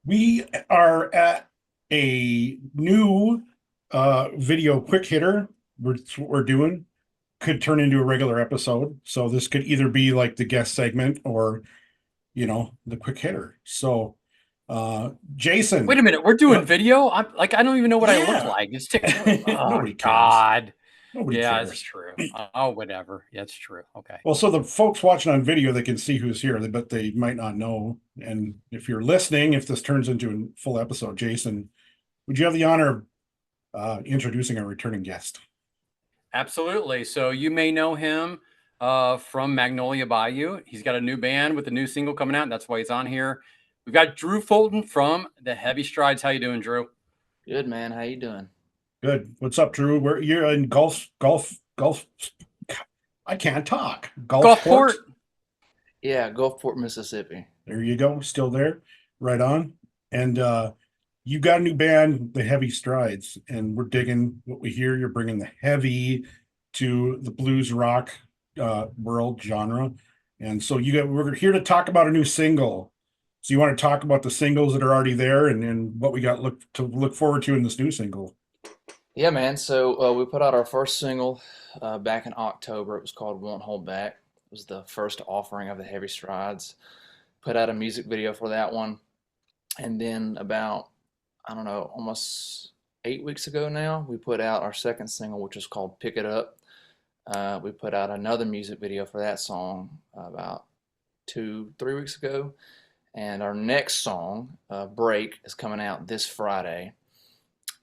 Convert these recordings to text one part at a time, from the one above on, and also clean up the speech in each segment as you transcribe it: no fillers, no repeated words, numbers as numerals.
We are at a new video quick hitter. That's what we're doing. Could turn into a regular episode. So this could either be like the guest segment or, the quick hitter. So Wait Jason, a minute, we're doing uh, video? I don't even know what I look yeah. like. It's TikTok. Oh Nobody cares. God. Nobody Yeah, it's cares. true. Oh, whatever. Yeah, it's true. Okay. Well, so the folks watching on video, they can see who's here, but they might not know. And if you're listening, if this turns into a full episode, Jason, would you have the honor of introducing our returning guest? Absolutely. So you may know him from Magnolia Bayou. He's got a new band with a new single coming out. And that's why he's on here. We've got Drew Fulton from the Heavy Strides. How you doing, Drew? Good man, how you doing? Good. What's up, Drew? Where you're in Gulf. I can't talk. Gulfport. Gulfport. Yeah, Gulfport, Mississippi. There you go. Still there. Right on. And you got a new band, the Heavy Strides, and we're digging what we hear. You're bringing the heavy to the blues rock world genre. And so we're here to talk about a new single. So you want to talk about the singles that are already there and what we got look forward to in this new single. Yeah, man. So we put out our first single back in October. It was called "Won't Hold Back." It was the first offering of the Heavy Strides. Put out a music video for that one, and then about I don't know, almost 8 weeks ago now, we put out our second single, which is called "Pick It Up." We put out another music video for that song about 3 weeks ago, and our next song, "Break," is coming out this Friday.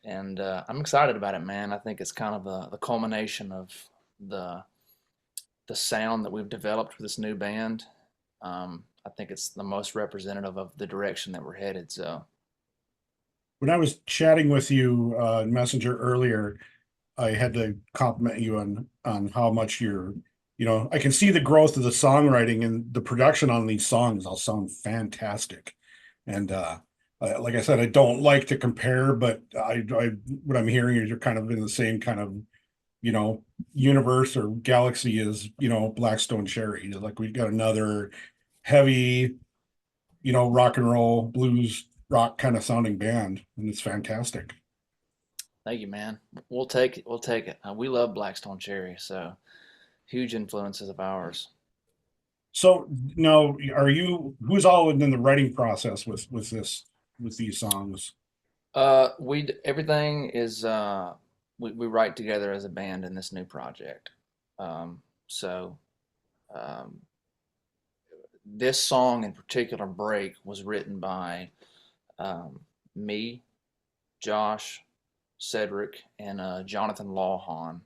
And I'm excited about it, man. I think it's kind of the culmination of the the sound that we've developed with this new band. I think it's the most representative of the direction that we're headed. So When I was chatting with you in Messenger earlier, I had to compliment you on how much I can see the growth of the songwriting and the production on these songs all sound fantastic. And like I said, I don't like to compare, but I what I'm hearing is you're kind of in the same kind of, you know, universe or galaxy as, Blackstone Cherry. Like we got another heavy, rock and roll, blues, rock kind of sounding band, and it's fantastic. thank you, man. We'll take it. We'll take it. We love Blackstone Cherry, so huge influences of ours. So now, who's all in the writing process with these songs? Everything is we write together as a band in this new project. So um, this song in particular, "Break," was written by um, me, Josh, Cedric, and Jonathan Lawhon,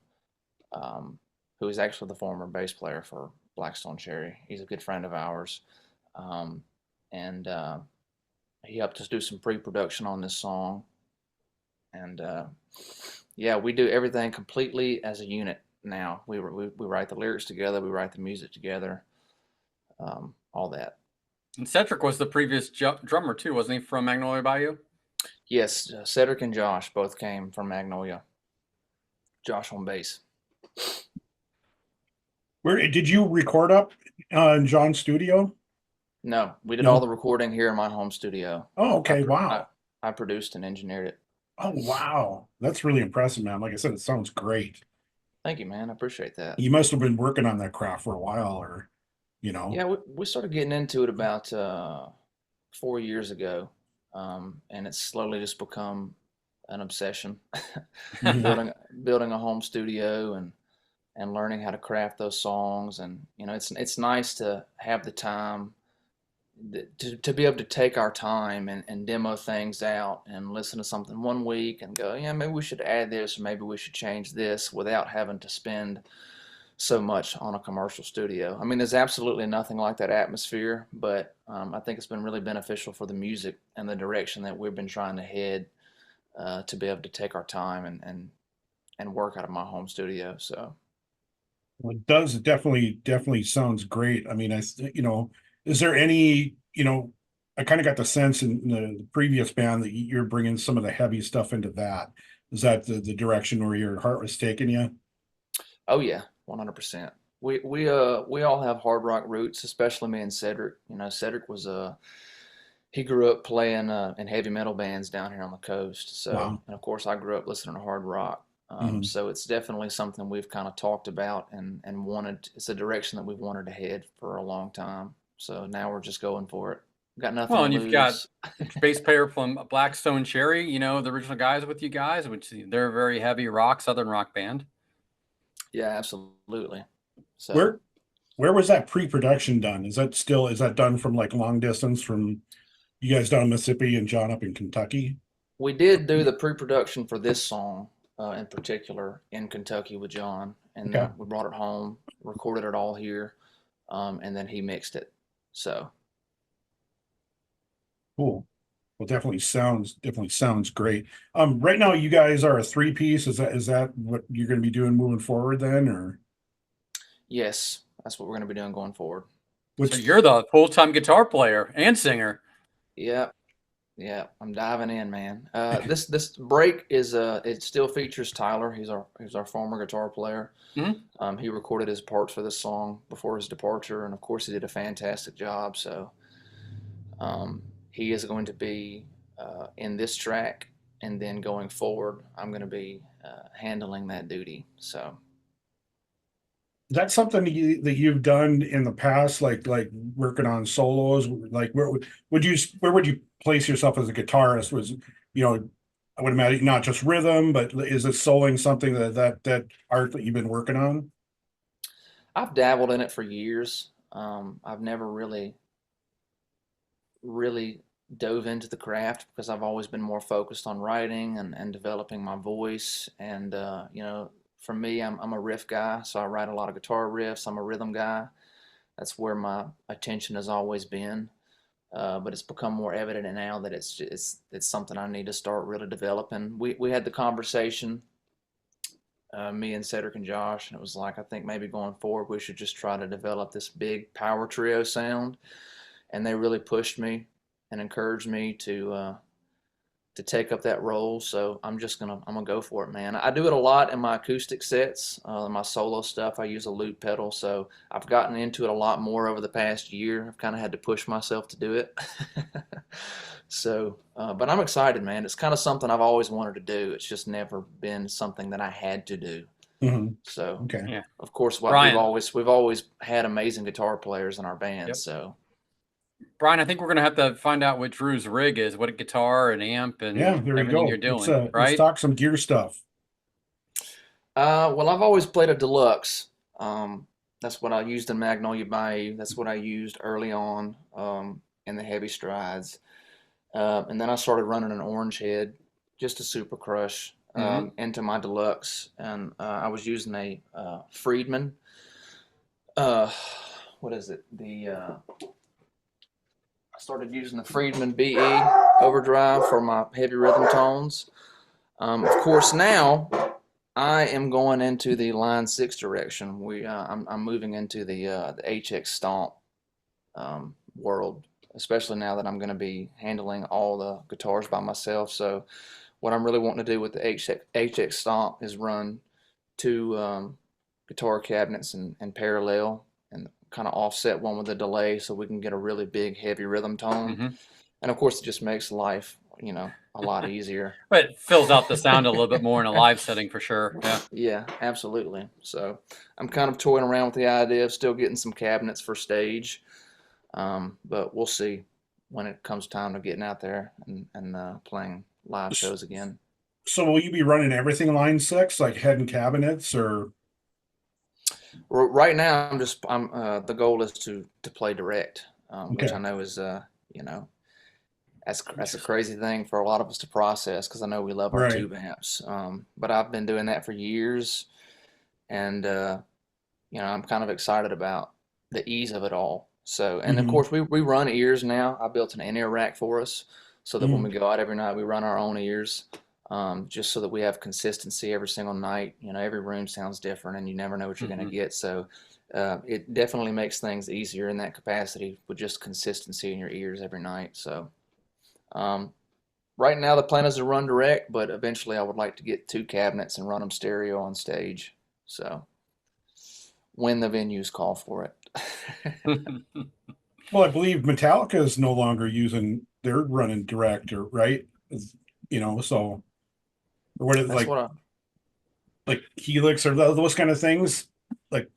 who is actually the former bass player for Blackstone Cherry. He's a good friend of ours, um, and he helped us do some pre-production on this song. And yeah, we do everything completely as a unit now. We write the lyrics together, we write the music together, all that. And Cedric was the previous drummer too, wasn't he, from Magnolia Bayou? Yes, Cedric and Josh both came from Magnolia. Josh on bass. Where did you record up in John's studio? No, we did all No. the recording here in my home studio. Oh, I, okay. pro- I, Wow. I produced and engineered it. Oh, wow. That's really impressive, man. Like I said, it sounds great. Thank you, man. I appreciate that. You must have been working on that craft for a while, or, you know. Yeah, we started getting into it about 4 years ago, and it's slowly just become an obsession. Mhm. Building a home studio and learning how to craft those songs, and it's nice to have the time to be able to take our time and demo things out and listen to something one week and go, yeah, maybe we should add this or maybe we should change this without having to spend so much on a commercial studio. I mean, there's absolutely nothing like that atmosphere, but I think it's been really beneficial for the music and the direction that we've been trying to head, to be able to take our time and work out of my home studio. So, Well, it does. It definitely sounds great. I mean, is there any, I kind of got the sense in the previous band that you're bringing some of the heavy stuff into that. Is that the direction where your heart was taking you? oh yeah, 100%. We all have hard rock roots, especially me and Cedric. Cedric was a he grew up playing in heavy metal bands down here on the coast. So, Wow. and of course, I grew up listening to hard rock. Mhm. So it's definitely something we've kind of talked about and wanted. It's a direction that we've wanted to head for a long time. So now we're just going for it. Got nothing Well, to and you've got lose. bass player from Blackstone Cherry, the original guys with you guys, which they're a very heavy rock, southern rock band. Yeah, absolutely. So Where where was that pre-production done? Is that done from like long distance from you guys down in Mississippi and John up in Kentucky? we did do the pre-production for this song in particular in Kentucky with John, and Okay, we brought it home, recorded it all here, and then he mixed it. So cool. Well, definitely sounds great. Right now you guys are a three piece. Is that what you're going to be doing moving forward then, or yes, that's what we're going to be doing going forward. So which? you're the full-time guitar player and singer. Yeah, yeah, I'm diving in, man. This break is it still features Tyler. He's our former guitar player. Mhm. He recorded his parts for this song before his departure, and of course he did a fantastic job. So he is going to be in this track, and then going forward, I'm going to be handling that duty. So Is that something that you've done in the past, like working on solos? Like where would you place yourself as a guitarist? You know, I would imagine not just rhythm, but is it soloing something that art that you've been working on? I've dabbled in it for years. I've never really dove into the craft because I've always been more focused on writing and developing my voice. And, for me, I'm a riff guy, so I write a lot of guitar riffs. I'm a rhythm guy. That's where my attention has always been. But it's become more evident now that it's something I need to start really developing. We had the conversation, me and Cedric and Josh, and it was like, I think maybe going forward we should just try to develop this big power trio sound. And they really pushed me and encouraged me to take up that role. So I'm gonna go for it, man. I do it a lot in my acoustic sets, my solo stuff. I use a loop pedal, so I've gotten into it a lot more over the past year. I've kind of had to push myself to do it. So, but I'm excited, man. It's kind of something I've always wanted to do. It's just never been something that I had to do. Mhm. So, Okay. Yeah. of course, what Brian. we've always had amazing guitar players in our band. Yep. So, Brian, I think we're gonna have to find out what Drew's rig is, what a guitar and amp Yeah, and there we everything you're go. doing, Let's right? talk some gear stuff. well, I've always played a deluxe. That's what I used in Magnolia Bayou. That's what I used early on in the heavy strides. And then I started running an orange head, just a super crush, Hmm. into my deluxe. And I was using a Friedman. Uh, what is it? I started using the Friedman BE overdrive for my heavy rhythm tones. Of course, now I am going into the Line 6 direction. I'm moving into the HX Stomp world, especially now that I'm going to be handling all the guitars by myself. So what I'm really wanting to do with the HX Stomp is run two guitar cabinets in parallel and kind of offset one with a delay so we can get a really big heavy rhythm tone. Hmm. And of course, it just makes life, a lot easier. But it fills out the sound a little bit more in a live setting for sure. Yeah. Yeah, absolutely. So I'm kind of toying around with the idea of still getting some cabinets for stage, but we'll see when it comes time to getting out there and playing live S- shows again. So will you be running everything line six, like head and cabinets, or Right now, the goal is to play direct, which I okay? know is you know that's a Interesting. crazy thing for a lot of us to process because I know we love our Right. tube amps, but I've been doing that for years, and I'm kind of excited about the ease of it all. So, and of Hmm. course, we run ears now. I built an in-ear rack for us so that when Hmm. we go out every night, we run our own ears, just so that we have consistency every single night. Every room sounds different, and you never know what you're going to Hmm. get. So, it definitely makes things easier in that capacity with just consistency in your ears every night. So, um, right now the plan is to run direct, but eventually I would like to get two cabinets and run them stereo on stage. So when the venues call for it. Well, I believe Metallica is no longer using, they're running direct, or right? So, or what is That's what I. like Helix or those kind of things. Like,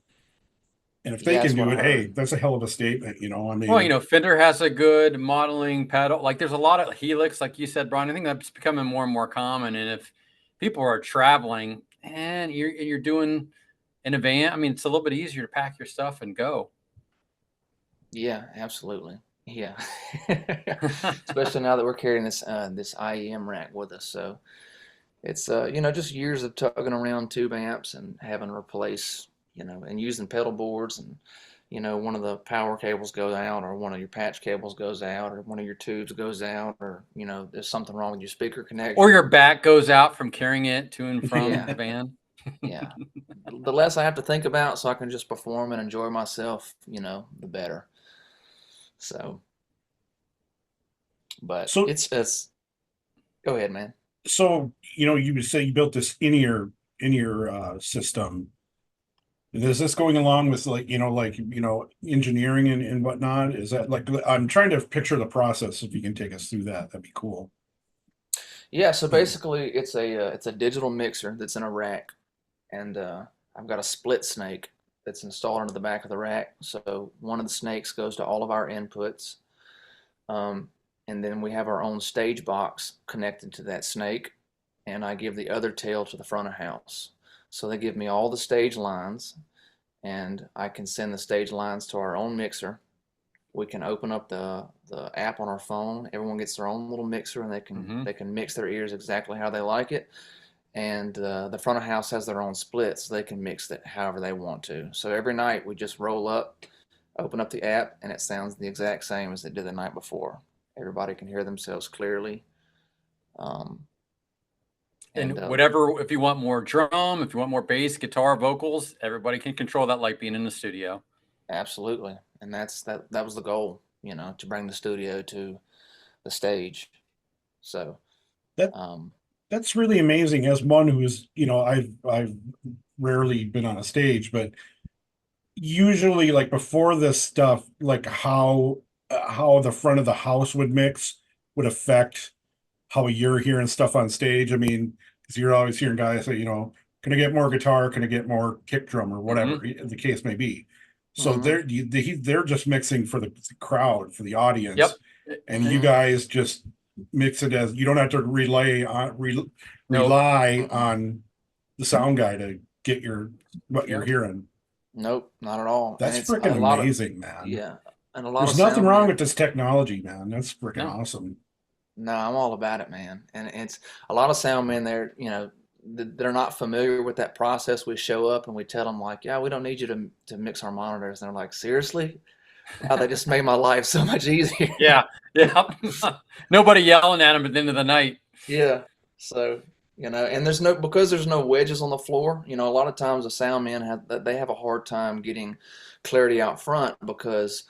and if they Yeah, can that's what do I it, hey, heard. that's a hell of a statement. I Well, mean, Fender has a good modeling pedal. Like there's a lot of Helix, like you said, Brian. I think that's becoming more and more common. And if people are traveling and you're doing in a van, I mean, it's a little bit easier to pack your stuff and go. Yeah, absolutely. Yeah, especially now that we're carrying this IEM rack with us. So it's just years of tugging around tube amps and having to replace and using pedal boards, and one of the power cables goes out, or one of your patch cables goes out, or one of your tubes goes out, or there's something wrong with your speaker Or connection. your back goes out from carrying it to and from Yeah, the van. yeah. The less I have to think about, so I can just perform and enjoy myself, the better. So, but so it's go ahead, man. you would say you built this in your system. Is this going along with engineering and whatnot? Is that like, I'm trying to picture the process. If you can take us through that, that'd be cool. Yeah, so basically it's a digital mixer that's in a rack, and I've got a split snake that's installed into the back of the rack. So one of the snakes goes to all of our inputs, um, and then we have our own stage box connected to that snake, and I give the other tail to the front of house. So they give me all the stage lines, and I can send the stage lines to our own mixer. We can open up the app on our phone. Everyone gets their own little mixer, and they can Hmm. they can mix their ears exactly how they like it. And the front of house has their own splits, so they can mix it however they want to. So every night we just roll up, open up the app, and it sounds the exact same as it did the night before. Everybody can hear themselves clearly. Um, And and whatever, if you want more drum, if you want more bass, guitar, vocals, everybody can control that like being in the studio. Absolutely, and that was the goal, to bring the studio to the stage. So That um, that's really amazing. As one who's, I've rarely been on a stage, but usually like before this stuff, like how the front of the house would mix would affect how you're hearing stuff on stage. I mean, because you're always hearing guys say, can I get more guitar? Can I get more kick drum or whatever Hmm. the case may be? So mhm. they're just mixing for the crowd, for the audience, Yep. and you Mhm. guys just mix it as you don't have to Nope. rely Mm-mm. on the sound guy to get what you're Yep. hearing. Nope, not at all. And That's it's freaking a lot of amazing, man. yeah, and a lot of There's nothing sound wrong men. with this technology, man. That's freaking No. awesome. No, I'm all about it, man. And it's a lot of sound men. They're not familiar with that process. We show up and we tell them like, yeah, we don't need you to mix our monitors. And they're like, seriously? Wow, they just made my life so much easier. Yeah. Yeah. Nobody yelling at him at the end of the night. Yeah. So, and because there's no wedges on the floor, a lot of times the sound men they have a hard time getting clarity out front, because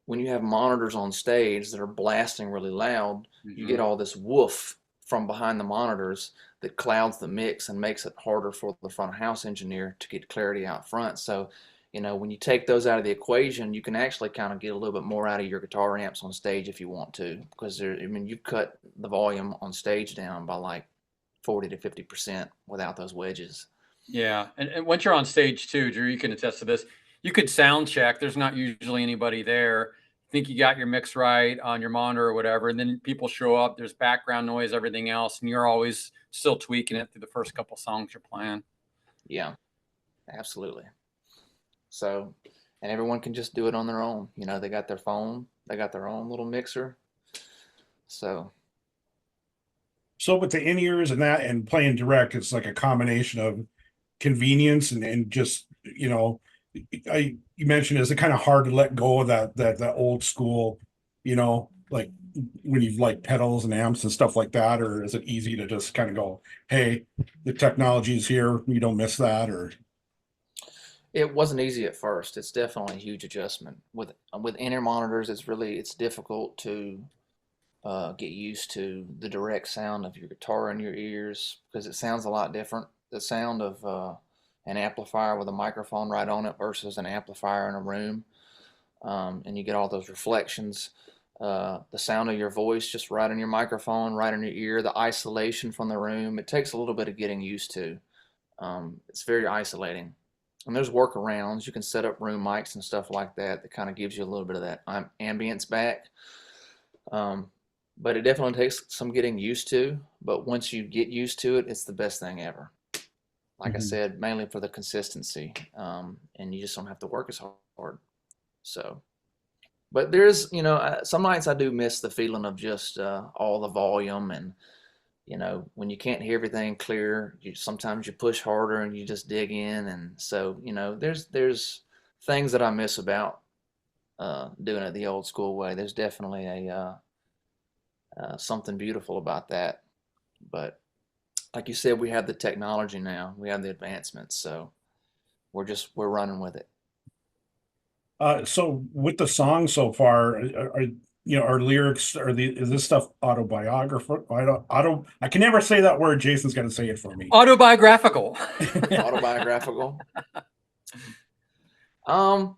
when you have monitors on stage that are blasting really loud, you get Hmm. all this woof from behind the monitors that clouds the mix and makes it harder for the front of house engineer to get clarity out front. So, when you take those out of the equation, you can actually kind of get a little bit more out of your guitar amps on stage if you want to, because you cut the volume on stage down by like 40 to 50% without those wedges. Yeah. And once you're on stage too, Drew, you can attest to this. You could sound check. There's not usually anybody there. Think you got your mix right on your monitor or whatever. And then people show up, there's background noise, everything else. And you're always still tweaking it through the first couple songs you're playing. Yeah, absolutely. So, and everyone can just do it on their own. They got their phone, they got their own little mixer. So, So with the in-ears and that and playing direct, it's like a combination of convenience and just, you mentioned, is it kind of hard to let go of that old school, like when you've like pedals and amps and stuff like that, or is it easy to just kind of go, hey, the technology is here, you don't miss that, or it wasn't easy at first. It's definitely a huge adjustment. With in-ear monitors, it's difficult to get used to the direct sound of your guitar in your ears, because it sounds a lot different. The sound of an amplifier with a microphone right on it versus an amplifier in a room. and you get all those reflections. The sound of your voice just right in your microphone, right in your ear, the isolation from the room. It takes a little bit of getting used to. It's very isolating. And there's workarounds. You can set up room mics and stuff like that that kind of gives you a little bit of that ambience back. But it definitely takes some getting used to. But once you get used to it, it's the best thing ever. Like I said, mainly for the consistency. And you just don't have to work as hard. So, but there's, some nights I do miss the feeling of just all the volume, and when you can't hear everything clear, sometimes you push harder and you just dig in. And so, there's things that I miss about doing it the old school way. There's definitely a something beautiful about that. But like you said, we have the technology now, we have the advancements, so we're running with it. So with the song so far, are lyrics, is this stuff autobiographical? I can never say that word. Jason's got to say it for me. Autobiographical. Autobiographical.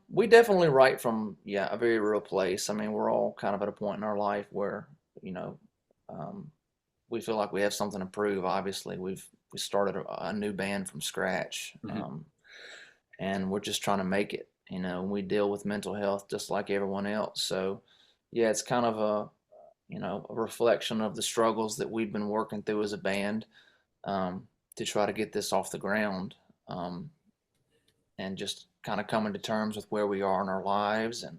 We definitely write from a very real place. I mean, we're all kind of at a point in our life where we feel like we have something to prove. Obviously, we started a new band from scratch, and we're just trying to make it. We deal with mental health just like everyone else. So, yeah, it's kind of a reflection of the struggles that we've been working through as a band, to try to get this off the ground, and just kind of coming to terms with where we are in our lives. And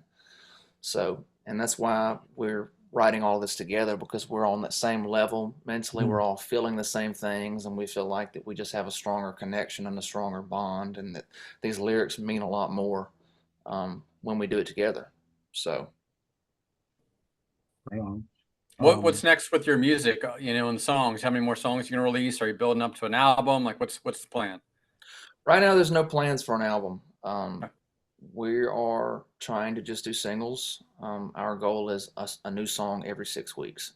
that's why we're writing all this together, because we're on that same level mentally. We're all feeling the same things, and we feel like that we just have a stronger connection and a stronger bond, and that these lyrics mean a lot more when we do it together. So Right on. What's next with your music, and songs? How many more songs you gonna release? Are you building up to an album? Like, what's the plan? right now, there's no plans for an album. We are trying to just do singles. Our goal is a new song every 6 weeks.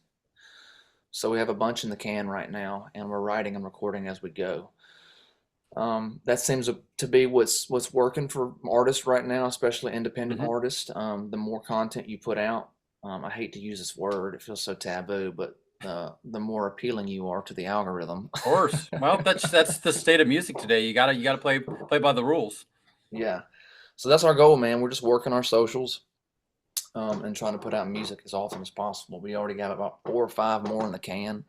So we have a bunch in the can right now, and we're writing and recording as we go. That seems to be what's working for artists right now, especially independent artists. The more content you put out, I hate to use this word, it feels so taboo, but the more appealing you are to the algorithm. Of course. Well, that's the state of music today. You gotta play by the rules. Yeah. So that's our goal, man. We're just working our socials, and trying to put out music as often as possible. We already got about 4 or 5 more in the can,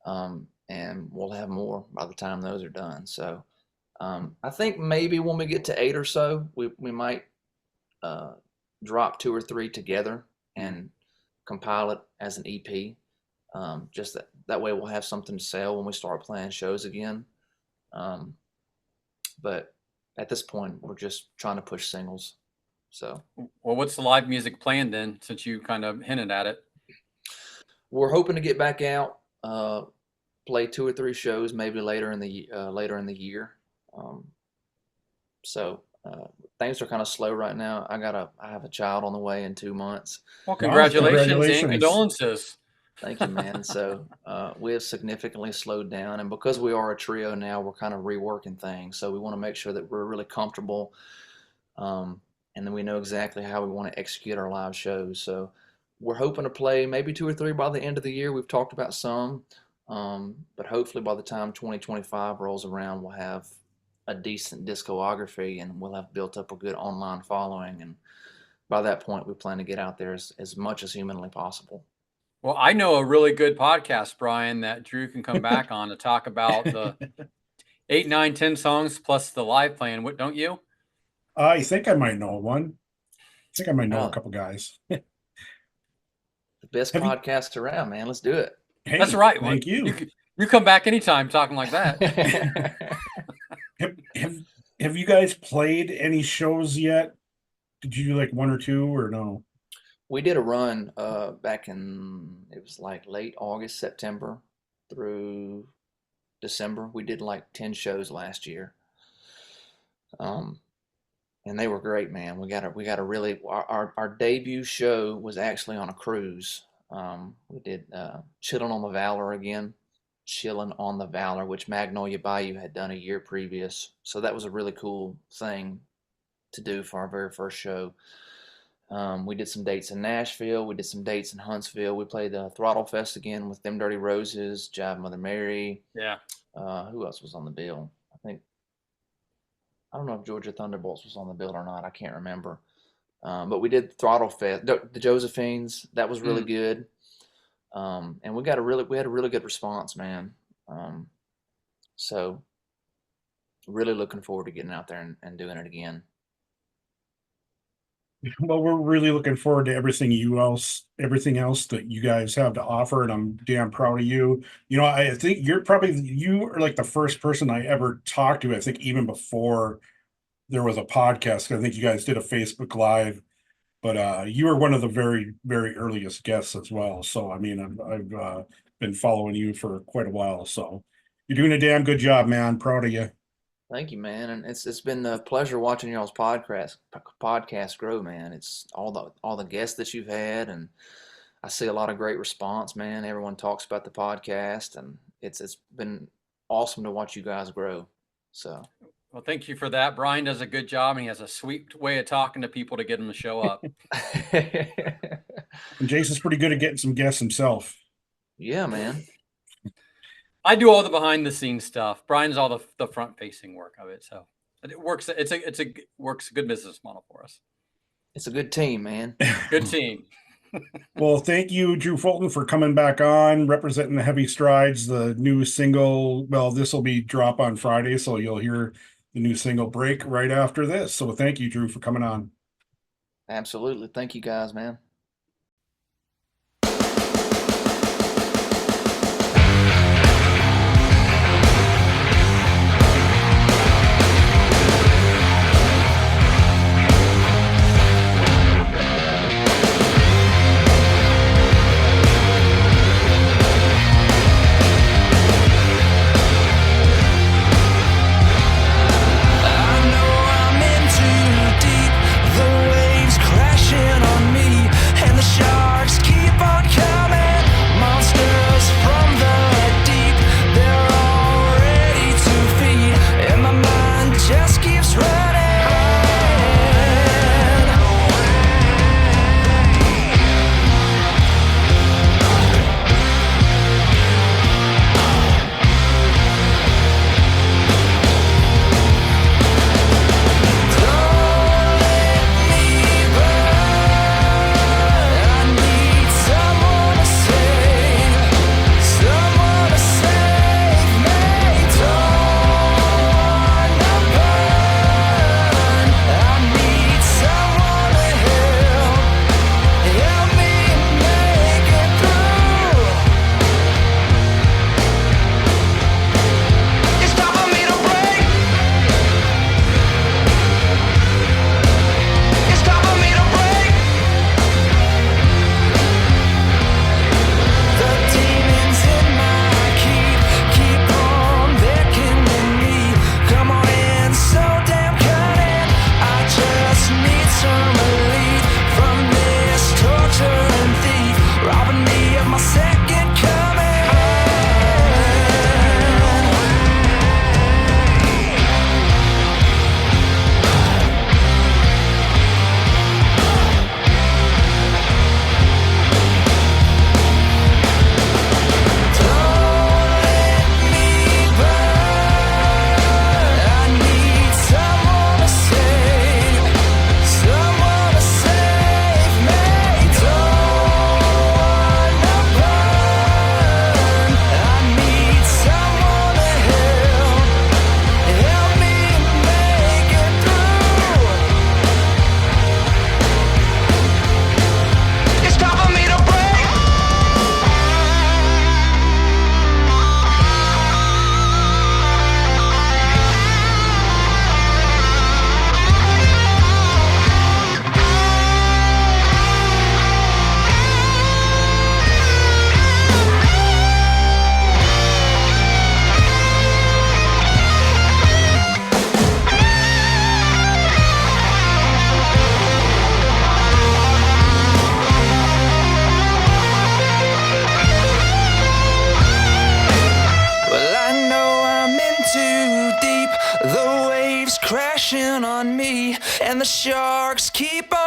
and we'll have more by the time those are done. So I think maybe when we get to 8 or so, we might drop 2 or 3 together and compile it as an EP. Just that way we'll have something to sell when we start playing shows again. But at this point, we're just trying to push singles. So, well, what's the live music plan then, since you kind of hinted at it? we're hoping to get back out, play 2 or 3 shows, maybe later in the year. So things are kind of slow right now. I have a child on the way in 2 months. Well, Wow, congratulations and congratulations. condolences. Thank you, man. So we have significantly slowed down, and because we are a trio now, we're kind of reworking things. So we want to make sure that we're really comfortable, and then we know exactly how we want to execute our live shows. So we're hoping to play maybe 2 or 3 by the end of the year. We've talked about some, but hopefully by the time 2025 rolls around, we'll have a decent discography, and we'll have built up a good online following. And by that point, we plan to get out there as much as humanly possible. Well, I know a really good podcast, Brian, that Drew can come back on to talk about the 8, 9, 10 songs plus the live plan. What, don't you? I think I might know one. I think I might know a Oh, couple guys. the best Have you? podcast around, man. Let's do it. That's Hey, right. Well, thank you. you come back anytime talking like that. Have have have you guys played any shows yet? Did you do like 1 or 2 or no? We did a run back in, it was like late August, September through December. We did like 10 shows last year. Um, and they were great, man. We got a really, our debut show was actually on a cruise. We did Chillin' on the Valor again, Chillin' on the Valor, which Magnolia Bayou had done a year previous. So that was a really cool thing to do for our very first show. We did some dates in Nashville. We did some dates in Huntsville. We played the Throttle Fest again with Them Dirty Roses, Jive Mother Mary. Yeah. Who else was on the bill? I don't know if Georgia Thunderbolts was on the bill or not. I can't remember. But we did Throttle Fest, the Josephines. That was really good. And we had a really good response, man. So really looking forward to getting out there and doing it again. Well, we're really looking forward to everything else that you guys have to offer, and I'm damn proud of you. You know, I think you are like the first person I ever talked to. I think even before there was a podcast. I think you guys did a Facebook Live, but you were one of the very, very earliest guests as well. So I mean, I've been following you for quite a while. So you're doing a damn good job, man. Proud of you. Thank you, man. And it's been a pleasure watching y'all's podcast grow, man. It's all the guests that you've had, and I see a lot of great response, man. Everyone talks about the podcast, and it's been awesome to watch you guys grow. So, well, thank you for that. Brian does a good job, and he has a sweet way of talking to people to get them to show up. And Jason's pretty good at getting some guests himself. Yeah, man. I do all the behind the scenes stuff. Brian's all the front facing work of it. So it works. Works a good business model for us. It's a good team, man. Good team. Well, thank you, Drew Fulton, for coming back on, representing the Heavy Strides, the new single. Well, this will be drop on Friday, so you'll hear the new single break right after this. So thank you, Drew, for coming on. Absolutely. Thank you guys, man. crashing on me, and the sharks keep on